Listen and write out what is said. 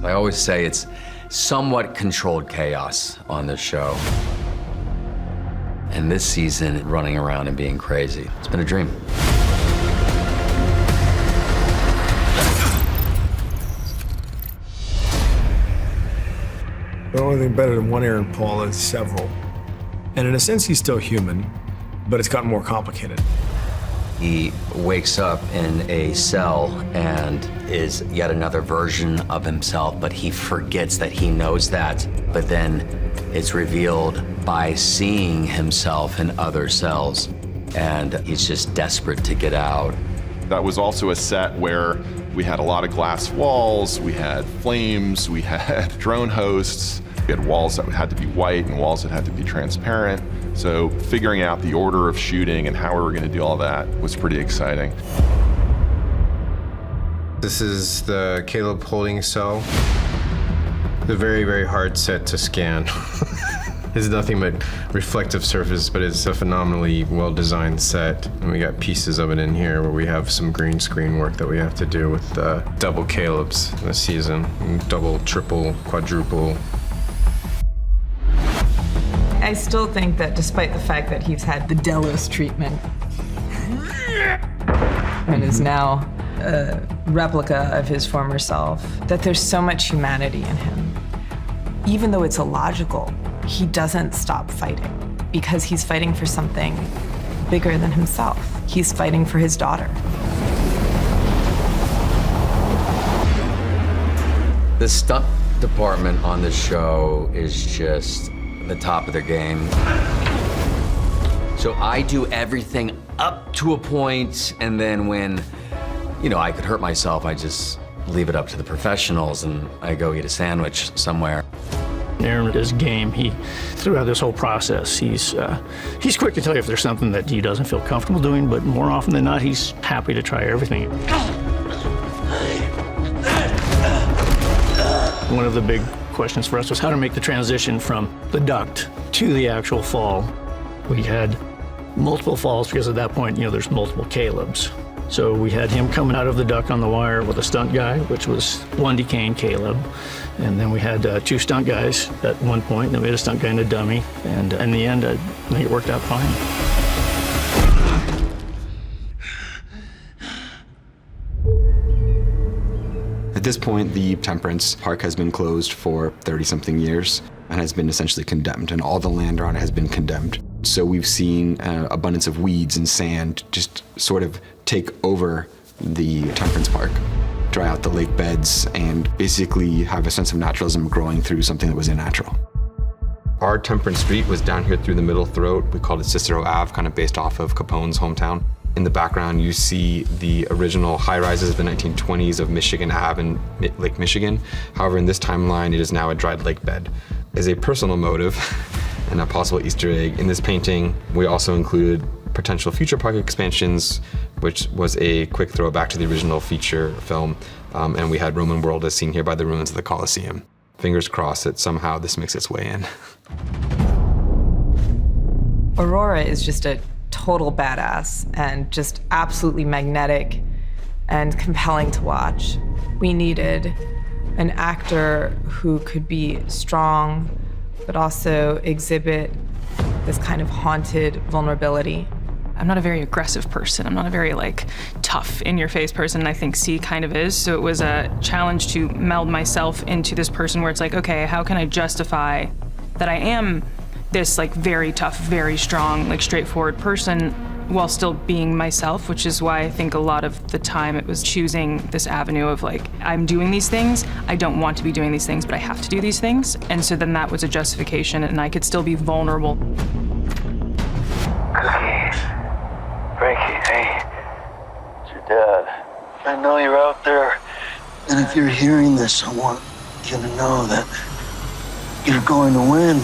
I always say it's somewhat controlled chaos on this show. And this season, running around and being crazy. It's been a dream. The only thing better than one Aaron Paul is several. And in a sense, he's still human, but it's gotten more complicated. He wakes up in a cell and is yet another version of himself, but he forgets that he knows that. But then it's revealed by seeing himself in other cells, and he's just desperate to get out. That was also a set where we had a lot of glass walls, we had flames, we had drone hosts, we had walls that had to be white and walls that had to be transparent. So figuring out the order of shooting and how we were going to do all that was pretty exciting. This is the Caleb holding cell. The very, very hard set to scan. It's nothing but reflective surface, but it's a phenomenally well-designed set. And we got pieces of it in here where we have some green screen work that we have to do with double Calebs this season. Double, triple, quadruple. I still think that despite the fact that he's had the Delos treatment and is now a replica of his former self, that there's so much humanity in him. Even though it's illogical, he doesn't stop fighting because he's fighting for something bigger than himself. He's fighting for his daughter. The stunt department on this show is just the top of their game. So I do everything up to a point, and then when, I could hurt myself, I just leave it up to the professionals and I go eat a sandwich somewhere. Aaron is game. Throughout this whole process, he's quick to tell you if there's something that he doesn't feel comfortable doing, but more often than not, he's happy to try everything. One of the big questions for us was how to make the transition from the duct to the actual fall. We had multiple falls because at that point, there's multiple Calebs. So we had him coming out of the duct on the wire with a stunt guy, which was one decaying Caleb. And then we had two stunt guys at one point, and then we had a stunt guy and a dummy. And in the end, I think it worked out fine. At this point, the Temperance Park has been closed for 30-something years and has been essentially condemned, and all the land around it has been condemned. So we've seen an abundance of weeds and sand just sort of take over the Temperance Park, dry out the lake beds, and basically have a sense of naturalism growing through something that was unnatural. Our Temperance Street was down here through the Middle Throat. We called it Cicero Ave, kind of based off of Capone's hometown. In the background, you see the original high-rises of the 1920s of Michigan Ave and Lake Michigan. However, in this timeline, it is now a dried lake bed. As a personal motive and a possible Easter egg, in this painting, we also included potential future park expansions, which was a quick throwback to the original feature film. And we had Roman World as seen here by the ruins of the Colosseum. Fingers crossed that somehow this makes its way in. Aurora is just a total badass and just absolutely magnetic and compelling to watch. We needed an actor who could be strong, but also exhibit this kind of haunted vulnerability. I'm not a very aggressive person. I'm not a very tough in-your-face person, and I think C kind of is. So it was a challenge to meld myself into this person where it's okay, how can I justify that I am this very tough, very strong, straightforward person while still being myself, which is why I think a lot of the time it was choosing this avenue of I'm doing these things, I don't want to be doing these things, but I have to do these things. And so then that was a justification, and I could still be vulnerable. Cookie. Frankie, hey. It's your dad. I know you're out there, and if you're hearing this, I want you to know that you're going to win.